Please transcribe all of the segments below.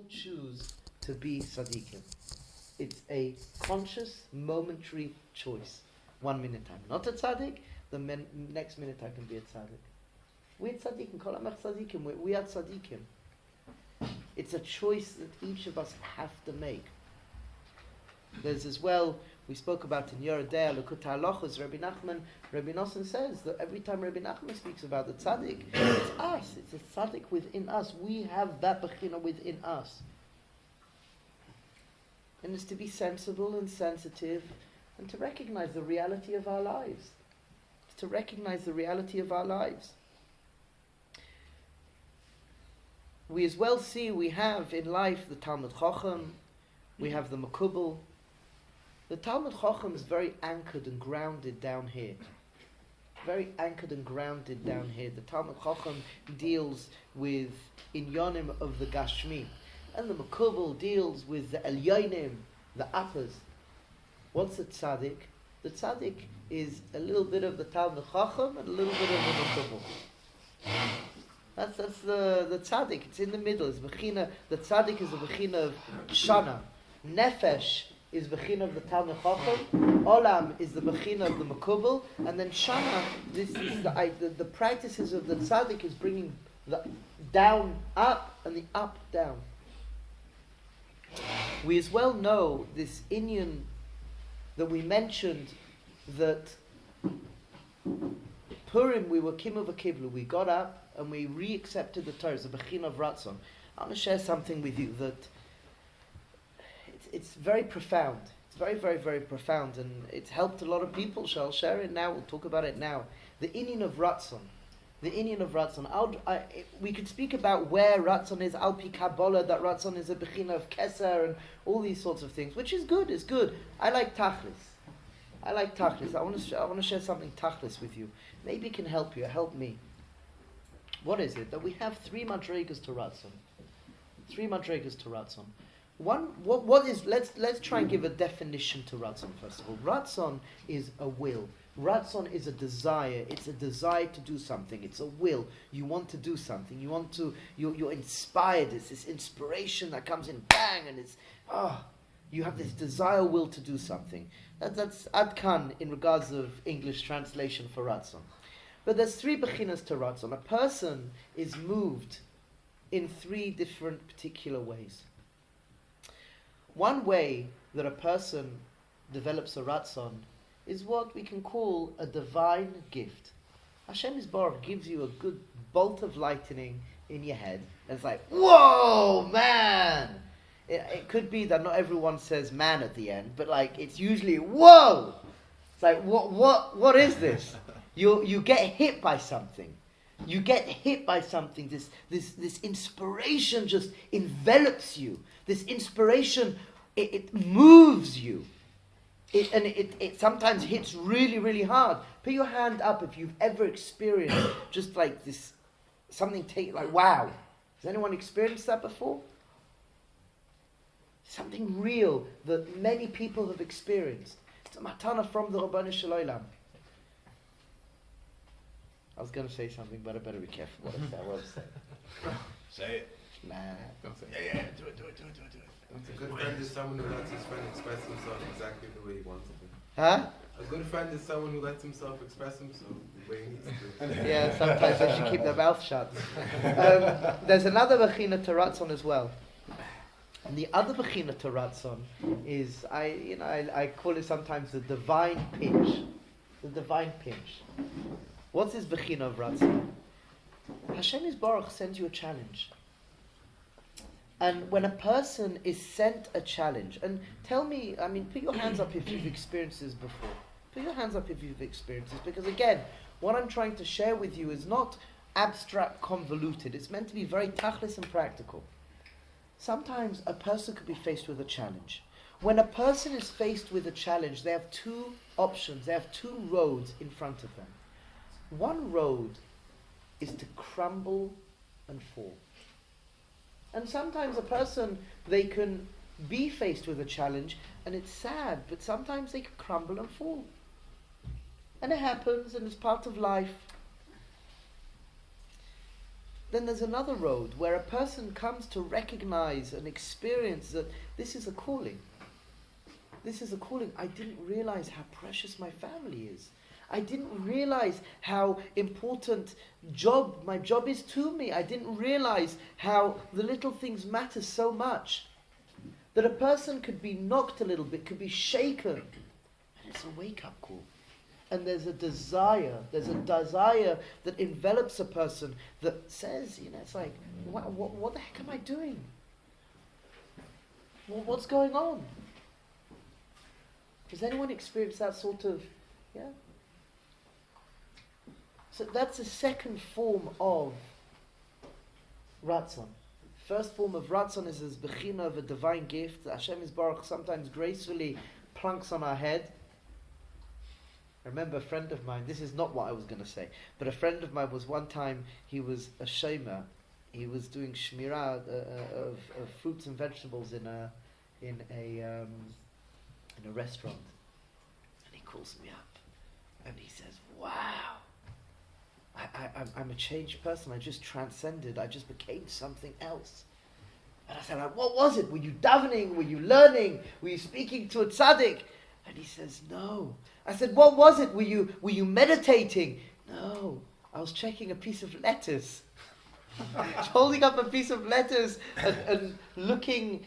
all choose to be tzaddikim. It's a conscious, momentary choice. 1 minute I'm not a tzaddik, the next minute I can be a tzaddik. We're tzaddikim, kol amech tzaddikim, we are tzaddikim. It's a choice that each of us have to make. There's as well, we spoke about in Yoredea, Lekutei Halachos, Rabbi Nosson says that every time Rabbi Nachman speaks about the tzaddik, it's us, it's a tzaddik within us. We have that bechina within us. And it's to be sensible and sensitive and to recognize the reality of our lives. It's to recognize the reality of our lives. We as well see we have in life the Talmud Chacham, we have the Makubal. The Talmud Chacham is very anchored and grounded down here. Very anchored and grounded down here. The Talmud Chacham deals with inyanim of the Gashmi. And the Makubal deals with the Elyonim, the uppers. What's the tzaddik? The tzaddik is a little bit of the Talmud Chacham and a little bit of the Makubal. That's the tzaddik. It's in the middle. It's bechina. The tzaddik is the bechina of shana. Nefesh is bechina of the Talmud Chacham. Olam is the bechina of the Makubal. And then shana, this is the practices of the tzaddik is bringing the down up and the up down. We as well know this inyan that we mentioned that Purim we were kimu v'kiblu. We got up and we re-accepted the Torah, the bechina of Ratzon. I want to share something with you that it's very profound. It's very, very, very profound, and it's helped a lot of people. Shall share it now. We'll talk about it now. The inyan of Ratzon. The inyan of Ratzon. We could speak about where Ratzon is, Al Pi Kabbalah, that Ratzon is a bechina of Keser, and all these sorts of things, which is good, is good. I like Tachlis. I want to share something Tachlis with you. Maybe it can help you, help me. What is it? That we have 3 madregas to Ratzon. 3 madregas to Ratzon. One, what is, let's try and give a definition to Ratzon first of all. Ratzon is a will. Ratzon is a desire. It's a desire to do something. It's a will. You want to do something. You're inspired. It's this inspiration that comes in bang, and you have this desire, will to do something. That's Adkan in regards of English translation for Ratzon. But there's 3 bechinas to Ratzon. A person is moved in 3 different particular ways. One way that a person develops a Ratzon is what we can call a divine gift. Hashem Yisborach gives you a good bolt of lightning in your head, and it's like, whoa, man! It could be that not everyone says man at the end, but like it's usually whoa. It's like what is this? You get hit by something. You get hit by something. This inspiration just envelops you. This inspiration it moves you. It sometimes hits really, really hard. Put your hand up if you've ever experienced just like this something like wow. Has anyone experienced that before? Something real that many people have experienced. It's a matana from the Rabbanu Shel Olam. I was going to say something, but I better be careful what I say. Say it. Nah. Don't say it. Yeah. Do it. A good friend is someone who lets his friend express himself exactly the way he wants to. Huh? A good friend is someone who lets himself express himself the way he needs to. Yeah, sometimes they should keep their mouth shut. There's another bechina to Ratzon as well. And the other bechina to Ratzon is, I call it sometimes the divine pinch. The divine pinch. What's this bechina of Ratzon? Hashem Yisborach sends you a challenge. And when a person is sent a challenge, and tell me, put your hands up if you've experienced this before. Put your hands up if you've experienced this, because again, what I'm trying to share with you is not abstract, convoluted. It's meant to be very tachlis and practical. Sometimes a person could be faced with a challenge. When a person is faced with a challenge, they have 2 options. They have 2 roads in front of them. One road is to crumble and fall. And sometimes a person, they can be faced with a challenge, and it's sad, but sometimes they can crumble and fall. And it happens, and it's part of life. then there's another road where a person comes to recognize and experience that this is a calling. This is a calling. I didn't realize how precious my family is. I didn't realize how important my job is to me. I didn't realize how the little things matter so much. That a person could be knocked a little bit, could be shaken. And it's a wake-up call. And there's a desire that envelops a person that says, it's like, what the heck am I doing? What's going on? Does anyone experience that sort of, So that's a second form of Ratzon. First form of Ratzon is as Bechina of a divine gift that Hashem Yisbarach sometimes gracefully plunks on our head. I remember a friend of mine, this is not what I was going to say, but a friend of mine was one time, he was a shomer, he was doing shmirah of fruits and vegetables in a restaurant. And he calls me up and he says, wow, I'm a changed person. I just transcended. I just became something else. And I said, what was it? Were you davening? Were you learning? Were you speaking to a tzaddik? And he says, no. I said, what was it? Were you meditating? No. I was checking a piece of lettuce. Holding up a piece of lettuce and looking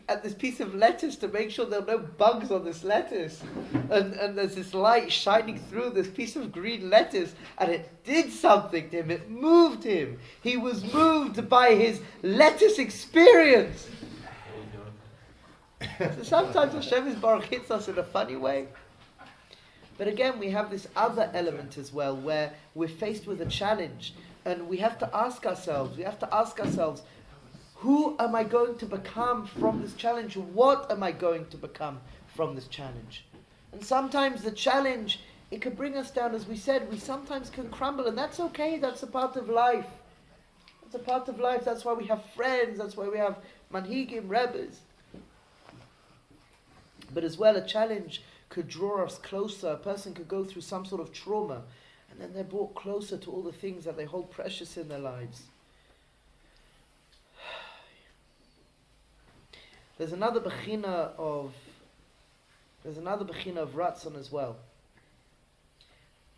at this piece of lettuce to make sure there are no bugs on this lettuce. And there's this light shining through this piece of green lettuce, and it did something to him. It moved him. He was moved by his lettuce experience. So sometimes Hashem Yisbarach hits us in a funny way. But again, we have this other element as well, where we're faced with a challenge, and we have to ask ourselves, who am I going to become from this challenge? What am I going to become from this challenge? And sometimes the challenge, it can bring us down. As we said, we sometimes can crumble, and that's okay. That's a part of life. That's a part of life. That's why we have friends. That's why we have manhigim, rebbes. But as well, a challenge could draw us closer. A person could go through some sort of trauma, and then they're brought closer to all the things that they hold precious in their lives. There's another bechina of Ratzon as well.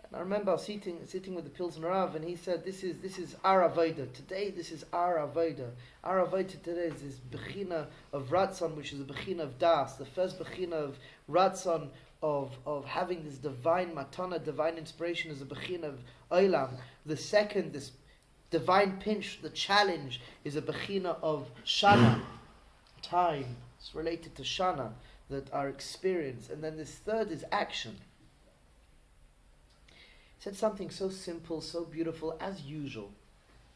And I remember I was sitting with the Pilsner Rav, and he said, "This is our avoda today. This is our avoda. Our avoda today is this bechina of Ratzon, which is a bechina of das. The first bechina of Ratzon of having this divine matana, divine inspiration, is a bechina of olam. The second, this divine pinch, the challenge, is a bechina of shana." Time. It's related to Shana, that our experience. And then this third is action. He said something so simple, so beautiful, as usual.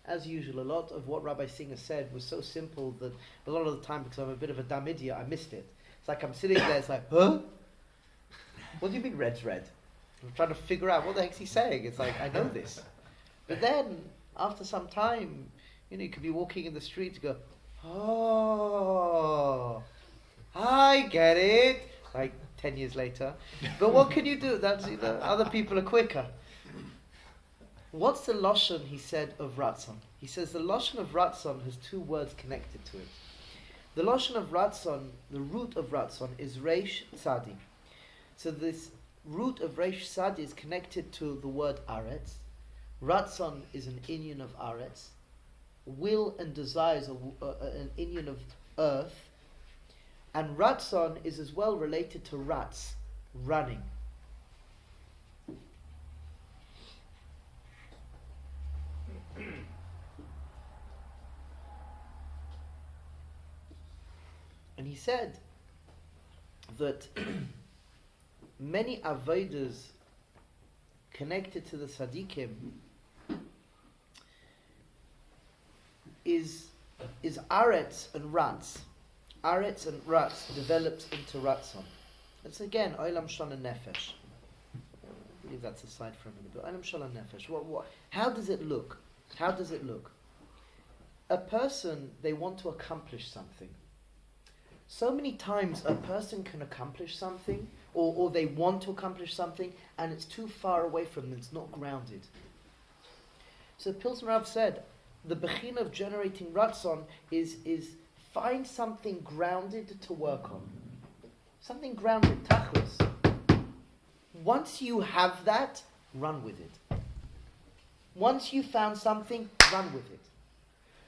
As usual, a lot of what Rabbi Singer said was so simple that a lot of the time, because I'm a bit of a dumb idiot, I missed it. It's like I'm sitting there, it's like, huh? What do you mean red's red? I'm trying to figure out what the heck's he saying. It's like, I know this. But then, after some time, you could be walking in the street and go, oh, I get it. Like 10 years later. But what can you do? That's, other people are quicker. What's the Lashon, he said, of Ratzon? He says the Lashon of Ratzon has two words connected to it. The Lashon of Ratzon, the root of Ratzon, is Reish Tzadi. So this root of Reish Tzadi is connected to the word Aretz. Ratzon is an inyan of Aretz. Will and desires an inyan of earth, and Ratzon is as well related to Ratz, running. And he said that many avodas connected to the Tzadikim is Aretz and Ratz. Aretz and Ratz develops into Ratzon. It's again Olam Shana Nefesh. I believe that's aside for a minute, but Olam Shana Nefesh. How does it look? How does it look? A person, they want to accomplish something. So many times a person can accomplish something, or they want to accomplish something, and it's too far away from them, it's not grounded. So Pilsner Rav said, the bechina of generating ratzon is find something grounded to work on. Something grounded, tachlis. Once you have that, run with it. Once you found something, run with it.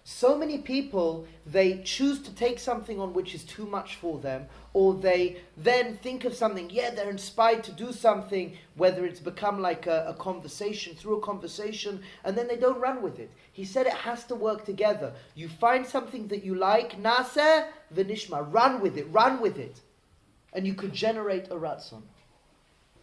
So many people, they choose to take something on which is too much for them, or they then think of something, they're inspired to do something, whether it's become like a conversation, through a conversation, and then they don't run with it. He said it has to work together. You find something that you like, naseh v'nishma, run with it. And you could generate a ratzon.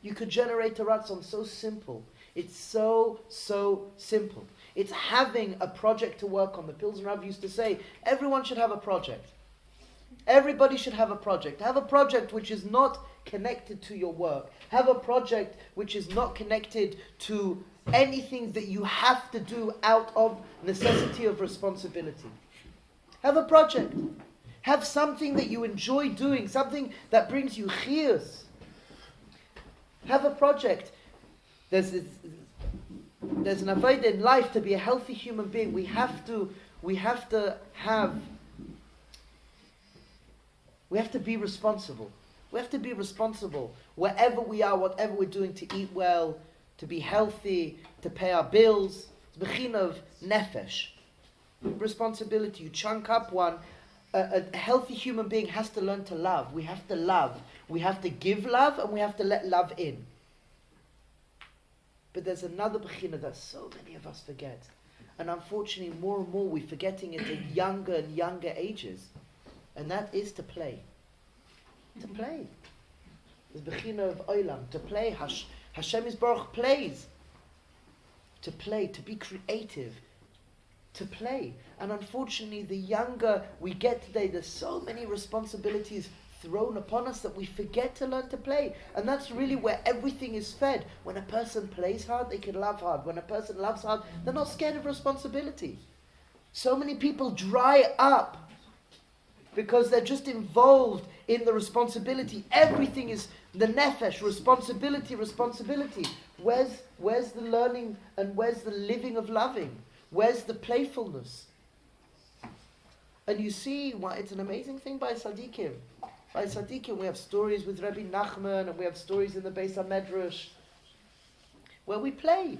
You could generate a ratzon so simple. It's so simple. It's having a project to work on. The Pilsen Rav used to say, everyone should have a project. Everybody should have a project. Have a project which is not connected to your work. Have a project which is not connected to anything that you have to do out of necessity of responsibility. Have a project. Have something that you enjoy doing, something that brings you chiyus. Have a project. There's an avodah in life to be a healthy human being. We have to be responsible. We have to be responsible wherever we are, whatever we're doing, to eat well, to be healthy, to pay our bills. It's bechina of nefesh. Responsibility. You chunk up one. A healthy human being has to learn to love. We have to love. We have to give love, and we have to let love in. But there's another bechina that so many of us forget. And unfortunately, more and more we're forgetting it at younger and younger ages. And that is to play. To play. There's bechina of olam, to play. Hashem Yisborach plays. To play, to be creative. To play. And unfortunately, the younger we get today, there's so many responsibilities thrown upon us that we forget to learn to play. And that's really where everything is fed. When a person plays hard, they can love hard. When a person loves hard, they're not scared of responsibility. So many people dry up because they're just involved in the responsibility. Everything is the nefesh, responsibility. Where's the learning and where's the living of loving? Where's the playfulness? And you see, it's an amazing thing by Tzaddikim. By Tzaddikim, we have stories with Rabbi Nachman, and we have stories in the Beis HaMedrash, where we play.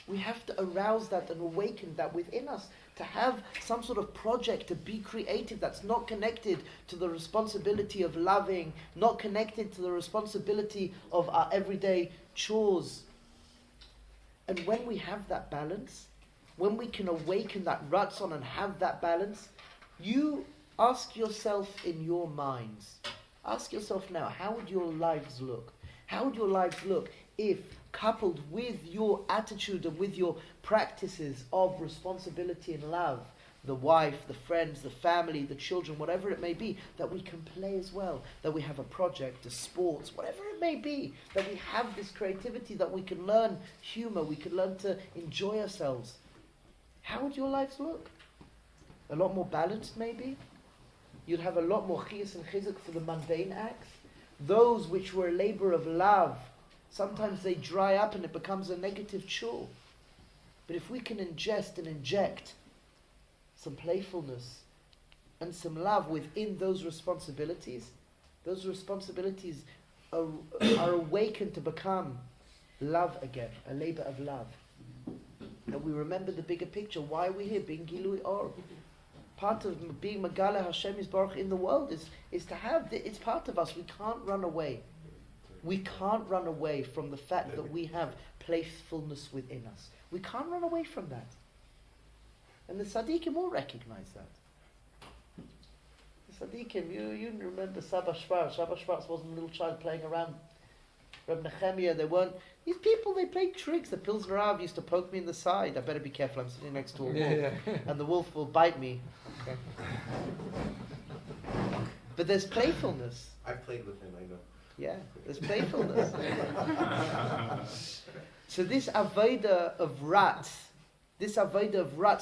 We have to arouse that and awaken that within us, to have some sort of project, to be creative that's not connected to the responsibility of loving, not connected to the responsibility of our everyday chores. And when we have that balance, when we can awaken that ratzon and have that balance, you ask yourself in your minds, ask yourself now, how would your lives look? How would your lives look if, coupled with your attitude and with your practices of responsibility and love, the wife, the friends, the family, the children, whatever it may be, that we can play as well, that we have a project, a sports, whatever it may be, that we have this creativity, that we can learn humor, we can learn to enjoy ourselves. How would your lives look? A lot more balanced, maybe? You'd have a lot more chiyus and chizuk for the mundane acts. Those which were a labor of love, sometimes they dry up and it becomes a negative chore. But if we can ingest and inject some playfulness and some love within those responsibilities are awakened to become love again, a labor of love. And we remember the bigger picture. Why are we here? Being Gilui Or. Part of being Megala Hashem Yisborach in the world is to have, it's part of us. We can't run away. We can't run away from the fact that we have playfulness within us. We can't run away from that. And the Tzaddikim all recognize that. The Tzaddikim, you remember Saba Schwarz. Saba Schwarz wasn't a little child playing around. Reb Nehemiah, they weren't. These people, they played tricks. The Pilsner Rav used to poke me in the side. I better be careful, I'm sitting next to a wolf. Yeah. And the wolf will bite me. Okay. But there's playfulness. I've played with him, I know. Yeah, there's playfulness. So this avodah of rats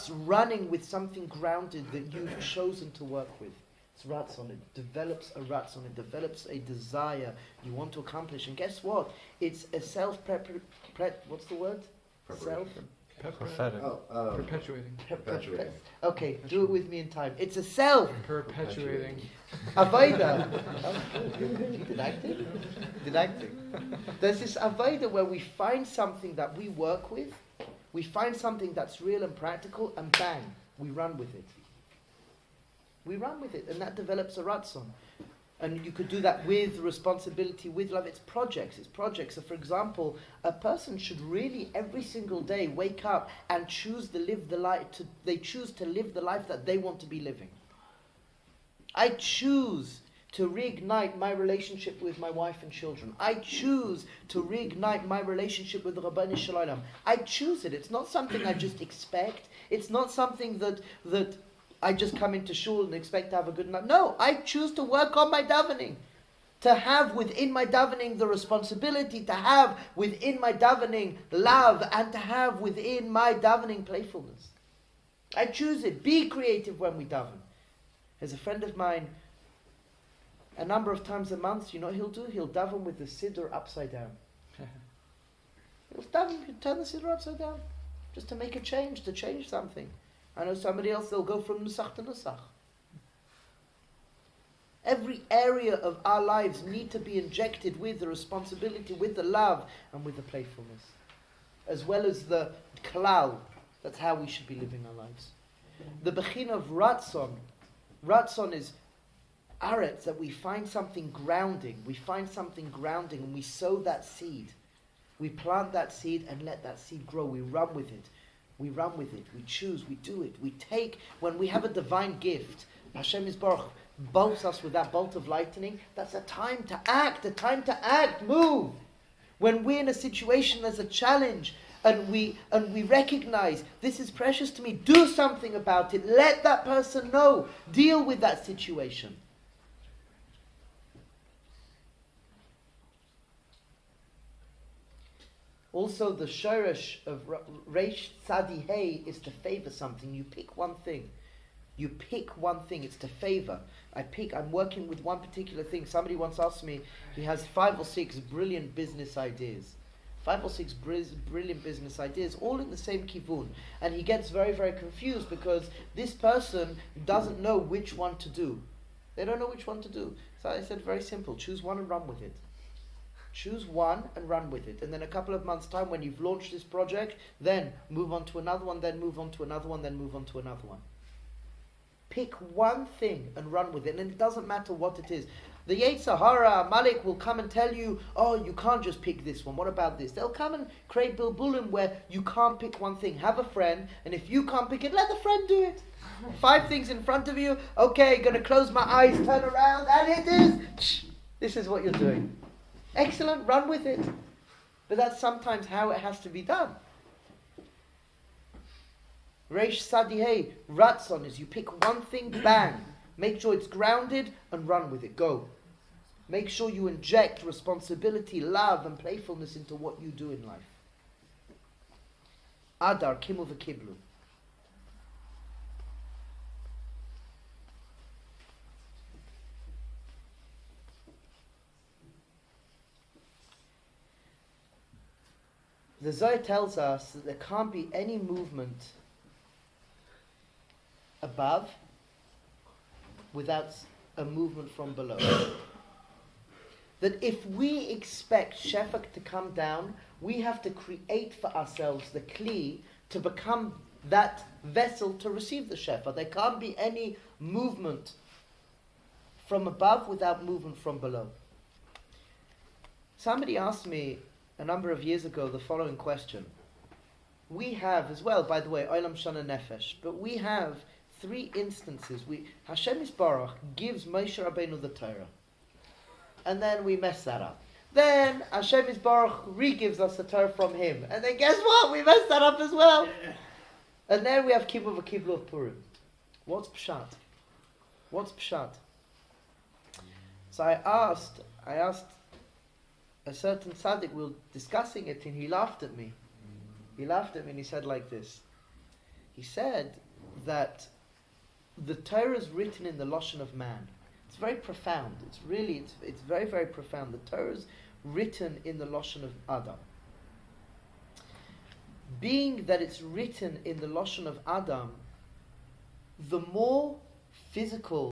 running with something grounded that you've chosen to work with. It's ratzon. It develops a ratzon. It develops a desire you want to accomplish. And guess what? It's a what's the word? Prophetic. Perpetuating. Perpetuating. Okay, do it with me in time. It's a self. Perpetuating. Avodah. Didactic. There's this avodah where we find something that we work with, we find something that's real and practical, and bang, we run with it. We run with it, and that develops a ratzon. And you could do that with responsibility, with love. It's projects. So for example, a person should really every single day wake up and choose to live the life. They choose to live the life that they want to be living. I choose to reignite my relationship with my wife and children. I choose to reignite my relationship with the Rabbanu Shalom. I choose it. It's not something I just expect. It's not something that I just come into shul and expect to have a good night. No, I choose to work on my davening. To have within my davening the responsibility, to have within my davening love, and to have within my davening playfulness. I choose it. Be creative when we daven. There's a friend of mine, a number of times a month, you know what he'll do? He'll daven with the siddur upside down. He'll turn the siddur upside down. Just to make a change, to change something. I know somebody else, they'll go from nusach to nusach. Every area of our lives need to be injected with the responsibility, with the love, and with the playfulness. As well as the klal. That's how we should be living our lives. The bechin of ratzon. Ratzon is aretz, that we find something grounding. We find something grounding and we sow that seed. We plant that seed and let that seed grow. We run with it. We run with it, we choose, we do it, we take. When we have a divine gift, Hashem Yisbarach bolts us with that bolt of lightning. That's a time to act, move. When we're in a situation, there's a challenge, and we recognize, this is precious to me, do something about it, let that person know, deal with that situation. Also, the shoresh of Reish Tzadi Hey is to favor something. You pick one thing. It's to favor. I'm working with one particular thing. Somebody once asked me, he has 5 or 6 brilliant business ideas. 5 or 6 brilliant business ideas, all in the same kivun. And he gets very, very confused because this person doesn't know which one to do. They don't know which one to do. So I said, very simple, choose one and run with it. Choose one and run with it. And then a couple of months' time, when you've launched this project, then move on to another one, then move on to another one, then move on to another one. Pick one thing and run with it. And it doesn't matter what it is. The Yetzer Hara, Malik will come and tell you, oh, you can't just pick this one. What about this? They'll come and create bilbulim where you can't pick one thing. Have a friend, and if you can't pick it, let the friend do it. 5 things in front of you. Okay, going to close my eyes, turn around, and it is. This is what you're doing. Excellent, run with it. But that's sometimes how it has to be done. Reish Sadihei, Ratzon is you pick one thing, bang. Make sure it's grounded and run with it. Go. Make sure you inject responsibility, love and playfulness into what you do in life. Adar, Kimu v'Kiblu. The Zohar tells us that there can't be any movement above without a movement from below. That if we expect Shefak to come down, we have to create for ourselves the Kli to become that vessel to receive the Shefak. There can't be any movement from above without movement from below. Somebody asked me a number of years ago the following question. We have as well, by the way, Olam Shana Nefesh, but we have 3 instances. Hashem Yisbarach gives Moshe Rabbeinu the Torah, and then we mess that up. Then Hashem Yisbarach re-gives us the Torah from him, and then guess what? We messed that up as well. And then we have Kibbutz v'Kiblu of Purim. What's Pshat? What's Pshat? So I asked a certain tzaddik, we were discussing it, and he laughed at me. He laughed at me and he said like this. He said that the Torah is written in the Lashon of man. It's very profound. It's very, very profound. The Torah is written in the Lashon of Adar. being that it's written in the Lashon of Adam, the more physical